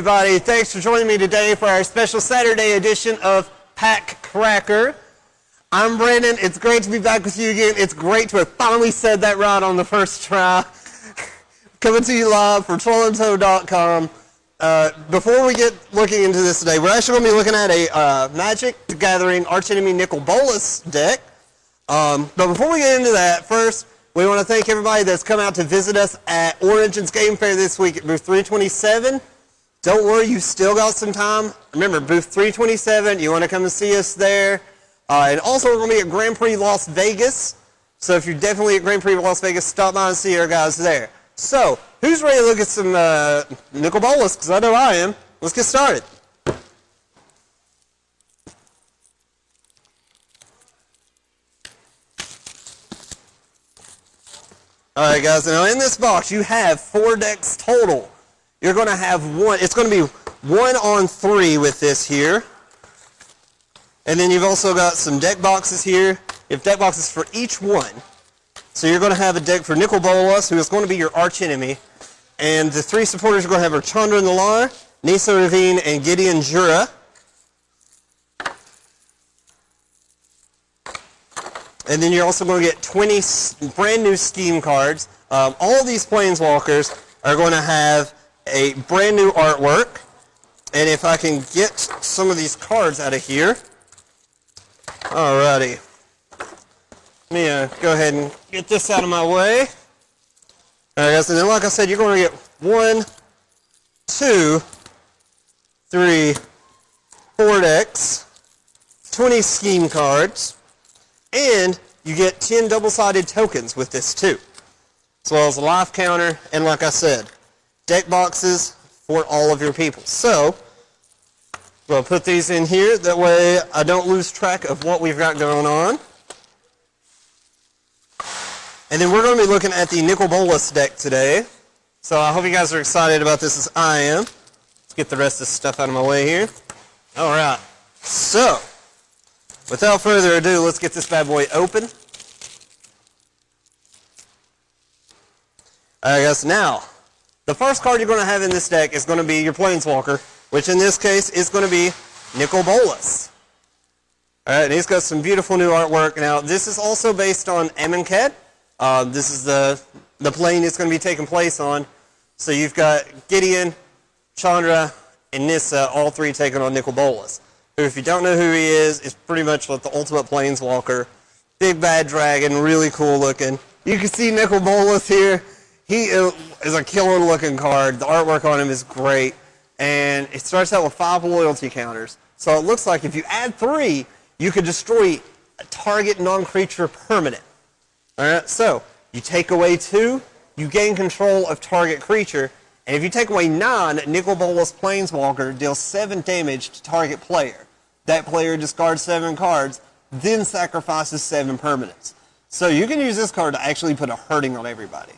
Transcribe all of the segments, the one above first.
everybody. Thanks for joining me today for our special Saturday edition of Pack Cracker. I'm Brandon. It's great to be back with you again. It's great to have finally said that right on the first try. Coming to you live from trollandtoe.com. Before we get looking into this today, we're actually going to be looking at a Magic the Gathering Archenemy Nicol Bolas deck. But before we get into that, first, we want to thank everybody that's come out to visit us at Origins Game Fair this week at booth 327. Don't worry, you still got some time. Remember, booth 327, you want to come and see us there. And also, we're going to be at Grand Prix Las Vegas. So if you're definitely at Grand Prix Las Vegas, stop by and see our guys there. So, who's ready to look at some Nicol Bolas? Because I know I am. Let's get started. Alright guys, now in this box you have 4 decks total. You're going to have one, it's going to be 1 on 3 with this here. And then you've also got some deck boxes here. You have deck boxes for each one. So you're going to have a deck for Nicol Bolas, who is going to be your arch enemy. And the 3 supporters you're going to have are Chandra Nalar, Nisa Ravine, and Gideon Jura. And then you're also going to get 20 brand new scheme cards. All of these Planeswalkers are going to have a brand new artwork. And if I can get some of these cards out of here. Alrighty. Let me go ahead and get this out of my way. Alright guys, and then like I said, you're going to get 1, 2, 3, 4 decks, 20 scheme cards. And you get 10 double-sided tokens with this too, as well as a life counter, and like I said, deck boxes for all of your people. So, we'll put these in here, that way I don't lose track of what we've got going on. And then we're going to be looking at the Nicol Bolas deck today. So I hope you guys are excited about this as I am. Let's get the rest of the stuff out of my way here. Alright, so without further ado, let's get this bad boy open. Alright guys, now, the first card you're going to have in this deck is going to be your Planeswalker, which in this case is going to be Nicol Bolas. Alright, and he's got some beautiful new artwork. Now, this is also based on Amonkhet. This is the plane it's going to be taking place on. So you've got Gideon, Chandra, and Nissa, all 3 taking on Nicol Bolas, who, if you don't know who he is pretty much like the ultimate Planeswalker. Big bad dragon, really cool looking. You can see Nicol Bolas here. He is a killer looking card. The artwork on him is great. And it starts out with 5 loyalty counters. So it looks like if you add 3, you could destroy a target non-creature permanent. Alright, so you take away 2, you gain control of target creature. And if you take away 9, Nicol Bolas Planeswalker deals 7 damage to target player. That player discards 7 cards, then sacrifices 7 permanents. So you can use this card to actually put a hurting on everybody.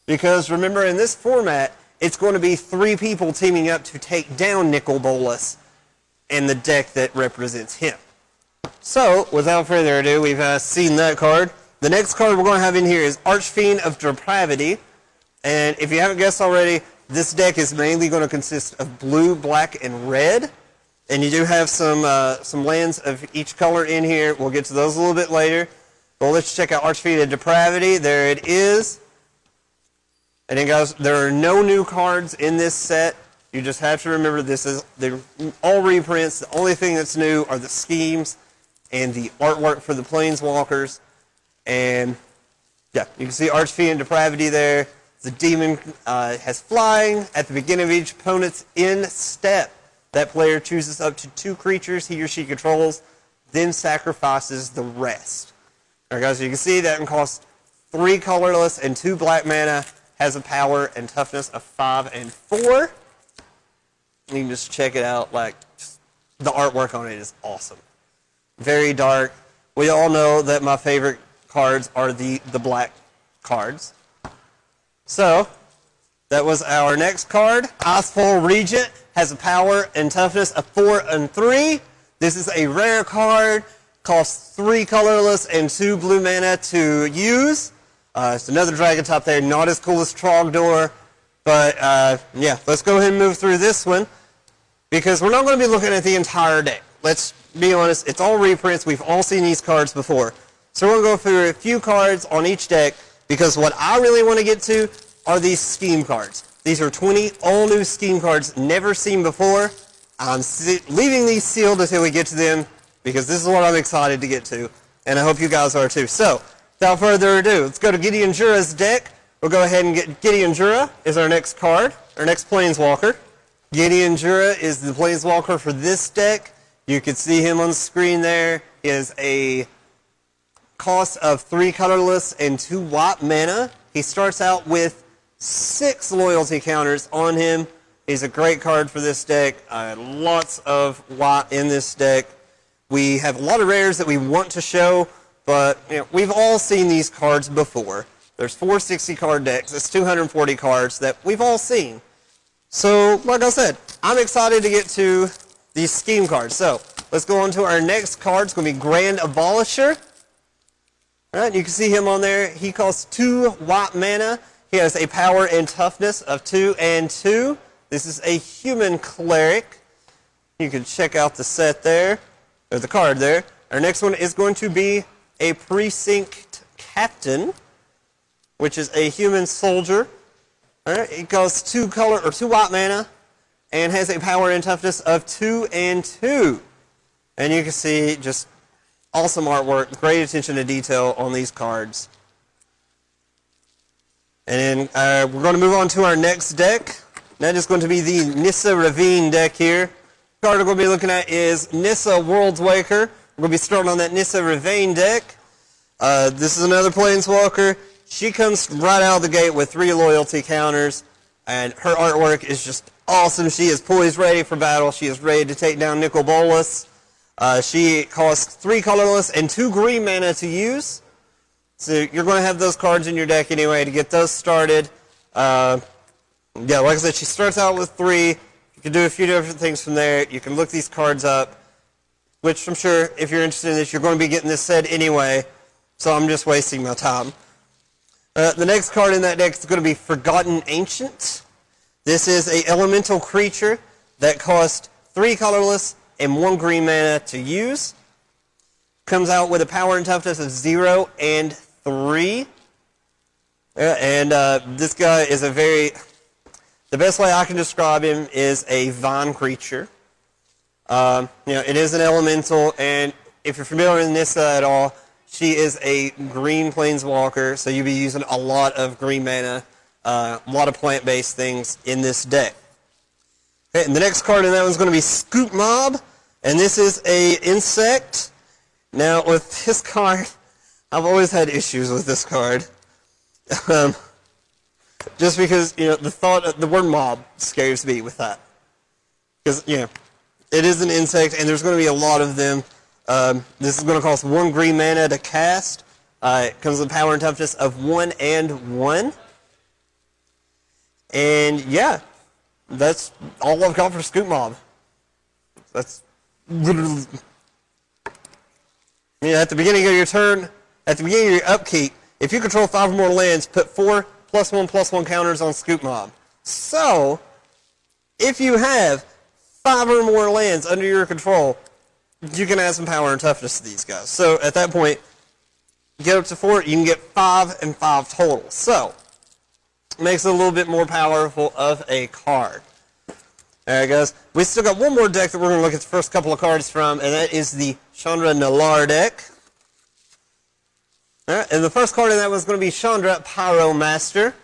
Because remember, in this format, it's going to be 3 people teaming up to take down Nicol Bolas and the deck that represents him. So, without further ado, we've seen that card. The next card we're going to have in here is Archfiend of Depravity. And if you haven't guessed already, this deck is mainly going to consist of blue, black, and red. And you do have some lands of each color in here. We'll get to those a little bit later. But let's check out Archfiend of Depravity. There it is. And then guys, there are no new cards in this set. You just have to remember they're all reprints. The only thing that's new are the schemes and the artwork for the Planeswalkers. And yeah, you can see Archfiend Depravity there. The demon has flying. At the beginning of each opponent's end step, that player chooses up to 2 creatures he or she controls, then sacrifices the rest. Alright guys, you can see that can cost 3 colorless and 2 black mana, has a power and toughness of 5 and 4. You can just check it out, like, the artwork on it is awesome. Very dark. We all know that my favorite cards are the black cards. So, that was our next card. Icefall Regent has a power and toughness of 4 and 3. This is a rare card. Costs 3 colorless and 2 blue mana to use. It's another dragon type there. Not as cool as Trogdor. But, yeah, let's go ahead and move through this one. because we're not going to be looking at the entire deck. Let's be honest, it's all reprints. We've all seen these cards before. So we're going to go through a few cards on each deck, because what I really want to get to are these scheme cards. These are 20 all-new scheme cards, never seen before. I'm leaving these sealed until we get to them, because this is what I'm excited to get to, and I hope you guys are too. So, without further ado, let's go to Gideon Jura's deck. We'll go ahead and get Gideon Jura is our next card, our next Planeswalker. Gideon Jura is the Planeswalker for this deck. You can see him on the screen there. He has a cost of 3 colorless and 2 white mana. He starts out with 6 loyalty counters on him. He's a great card for this deck. Lots of white in this deck. We have a lot of rares that we want to show, but we've all seen these cards before. There's 460 card decks. It's 240 cards that we've all seen. So, like I said, I'm excited to get to these scheme cards. So, let's go on to our next card. It's going to be Grand Abolisher. All right, you can see him on there. He costs 2 white mana. He has a power and toughness of 2 and 2. This is a human cleric. You can check out the set there, or the card there. Our next one is going to be a Precinct Captain, which is a human soldier. All right, it costs 2 white mana, and has a power and toughness of 2 and 2. And you can see just awesome artwork, great attention to detail on these cards. And then we're going to move on to our next deck. That is going to be the Nissa Ravine deck here. The card we're going to be looking at is Nissa World's Waker. We're going to be starting on that Nissa Ravine deck. This is another Planeswalker. She comes right out of the gate with 3 loyalty counters, and her artwork is just awesome. She is poised, ready for battle. She is ready to take down Nicol Bolas. She costs 3 colorless and 2 green mana to use. So you're going to have those cards in your deck anyway to get those started. Yeah, like I said, she starts out with 3. You can do a few different things from there. You can look these cards up, which I'm sure if you're interested in this, you're going to be getting this set anyway. So I'm just wasting my time. The next card in that deck is going to be Forgotten Ancient. This is an elemental creature that costs 3 colorless and 1 green mana to use. Comes out with a power and toughness of 0 and 3. This guy is the best way I can describe him is a vine creature. It is an elemental, and if you're familiar with Nissa at all, she is a green planeswalker, so you'll be using a lot of green mana, a lot of plant-based things in this deck. Okay, and the next card in that one's going to be Scoop Mob, and this is a insect. Now, with this card, I've always had issues with this card. Just because, the word mob scares me with that. Because, it is an insect, and there's going to be a lot of them. This is going to cost 1 green mana to cast. It comes with power and toughness of 1 and 1. And, yeah, that's all I've got for Scoop Mob. That's literally... at the beginning of your turn, at the beginning of your upkeep, if you control 5 or more lands, put 4 +1/+1 counters on Scoop Mob. So, if you have 5 or more lands under your control, you can add some power and toughness to these guys. So, at that point, get up to 4, you can get 5 and 5 total. So, it makes it a little bit more powerful of a card. Alright guys, we still got one more deck that we're going to look at the first couple of cards from, and that is the Chandra Nalaar deck. Alright, and the first card in that was going to be Chandra Pyromaster.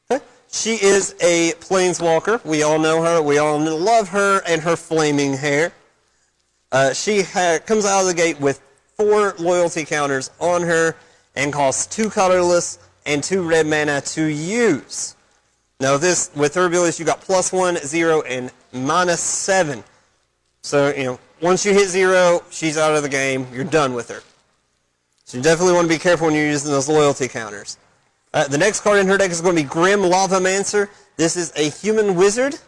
Okay. She is a planeswalker. We all know her. We all love her and her flaming hair. She comes out of the gate with 4 loyalty counters on her and costs 2 colorless and 2 red mana to use. Now with her abilities, you got +1, 0, and -7. So, once you hit 0, she's out of the game. You're done with her. So you definitely want to be careful when you're using those loyalty counters. The next card in her deck is going to be Grim Lavamancer. This is a human wizard.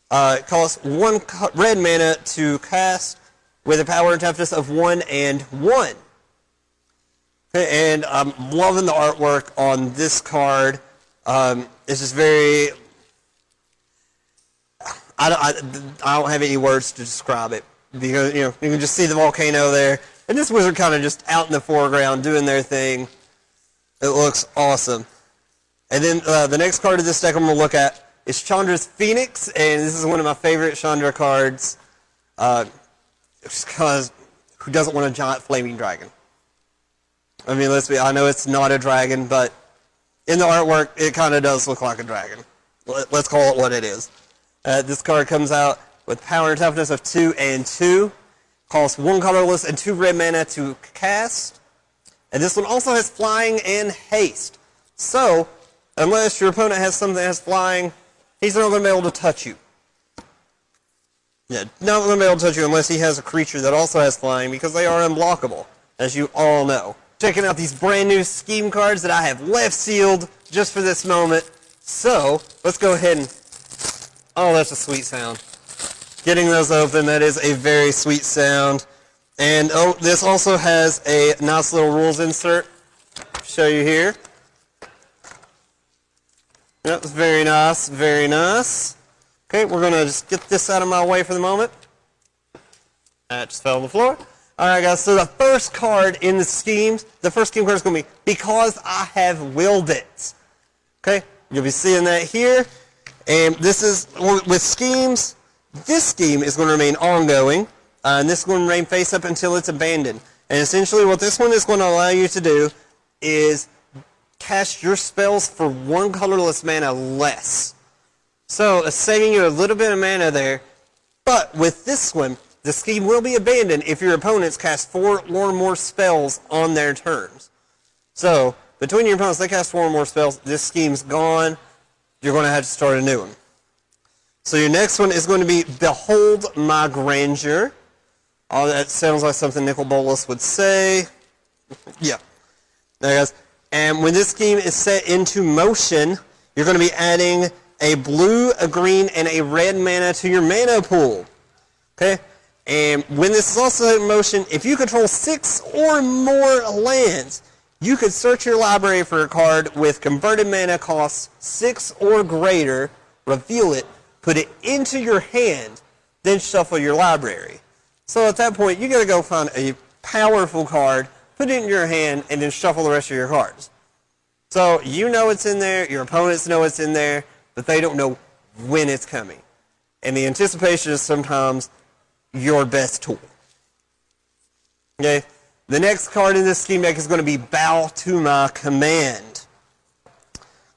It costs 1 red mana to cast with a power and toughness of 1 and 1. Okay, and I'm loving the artwork on this card. It's just very... I don't have any words to describe it, because you can just see the volcano there, and this wizard kind of just out in the foreground doing their thing. It looks awesome. And then the next card of this deck I'm going to look at is Chandra's Phoenix, and this is one of my favorite Chandra cards, just because who doesn't want a giant flaming dragon? I mean, I know it's not a dragon, but in the artwork, it kind of does look like a dragon. Let's call it what it is. This card comes out with power and toughness of 2 and 2. Costs 1 colorless and 2 red mana to cast. And this one also has flying and haste. So, unless your opponent has something that has flying, he's not going to be able to touch you. Yeah, not going to be able to touch you unless he has a creature that also has flying, because they are unblockable, as you all know. Checking out these brand new scheme cards that I have left sealed just for this moment. So, let's go ahead and... Oh, that's a sweet sound. Getting those open, that is a very sweet sound. And, oh, this also has a nice little rules insert. Show you here. Yep, it's very nice, very nice. Okay, we're going to just get this out of my way for the moment. That just fell on the floor. Alright guys, so the first card in the schemes, the first scheme card is going to be Because I Have Willed It. Okay, you'll be seeing that here. And this is, with schemes, this scheme is going to remain ongoing. And this is going to remain face up until it's abandoned. And essentially what this one is going to allow you to do is cast your spells for 1 colorless mana less. So it's saving you a little bit of mana there. But with this one, the scheme will be abandoned if your opponents cast 4 or more spells on their turns. So, between your opponents, they cast 4 or more spells, this scheme's gone. You're going to have to start a new one. So your next one is going to be Behold My Grandeur. Oh, that sounds like something Nicol Bolas would say. Yeah. There guys. And when this scheme is set into motion, you're going to be adding a blue, a green, and a red mana to your mana pool. Okay? And when this is also in motion, if you control 6 or more lands, you could search your library for a card with converted mana costs 6 or greater, reveal it, put it into your hand, then shuffle your library. So at that point, you got to go find a powerful card, put it in your hand, and then shuffle the rest of your cards. So you know it's in there, your opponents know it's in there, but they don't know when it's coming. And the anticipation is sometimes your best tool. Okay, the next card in this scheme deck is going to be Bow to My Command.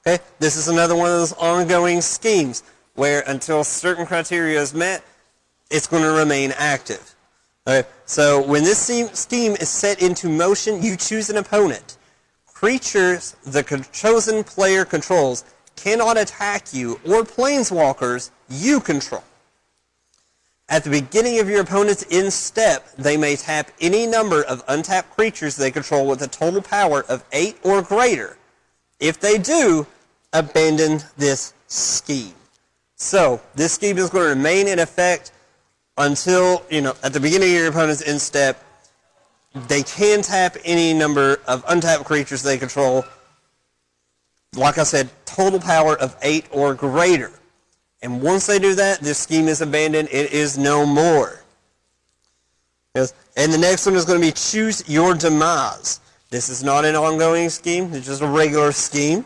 Okay, this is another one of those ongoing schemes where until certain criteria is met, it's going to remain active. Okay, so when this scheme is set into motion, you choose an opponent. Creatures the chosen player controls cannot attack you or planeswalkers you control. At the beginning of your opponent's end step, they may tap any number of untapped creatures they control with a total power of 8 or greater. If they do, abandon this scheme. So, this scheme is going to remain in effect until, at the beginning of your opponent's end step, they can tap any number of untapped creatures they control. Like I said, total power of 8 or greater. And once they do that, this scheme is abandoned. It is no more. Yes. And the next one is going to be Choose Your Demise. This is not an ongoing scheme. It's just a regular scheme.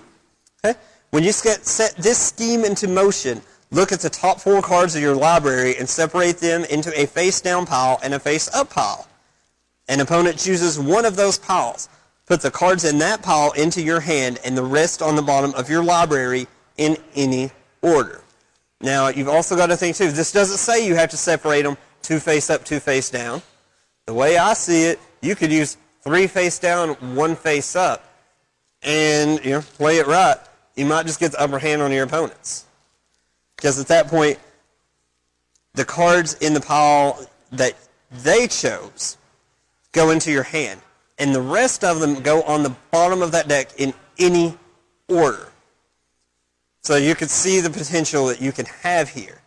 Okay? When you set this scheme into motion, look at the top 4 cards of your library and separate them into a face-down pile and a face-up pile. An opponent chooses one of those piles. Put the cards in that pile into your hand and the rest on the bottom of your library in any order. Now, you've also got to think, too, this doesn't say you have to separate them 2 face up, 2 face down. The way I see it, you could use 3 face down, 1 face up, and, play it right. You might just get the upper hand on your opponents. Because at that point, the cards in the pile that they chose go into your hand, and the rest of them go on the bottom of that deck in any order. So you can see the potential that you can have here.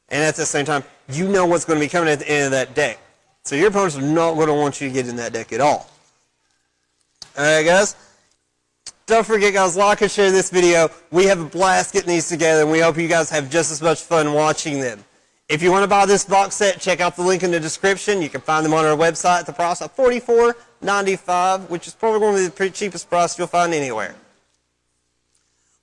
And at the same time, you know what's going to be coming at the end of that deck. So your opponents are not going to want you to get in that deck at all. Alright guys. Don't forget guys, like and share this video. We have a blast getting these together and we hope you guys have just as much fun watching them. If you want to buy this box set, check out the link in the description. You can find them on our website at the price of $44.95, which is probably one of the cheapest price you'll find anywhere.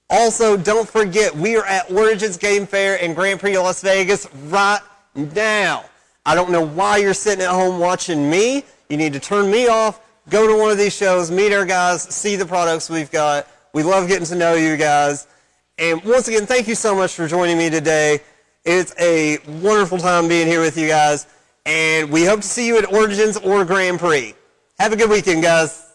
Also, don't forget, we are at Origins Game Fair in Grand Prix, Las Vegas right now. I don't know why you're sitting at home watching me. You need to turn me off, go to one of these shows, meet our guys, see the products we've got. We love getting to know you guys. And once again, thank you so much for joining me today. It's a wonderful time being here with you guys. And we hope to see you at Origins or Grand Prix. Have a good weekend, guys.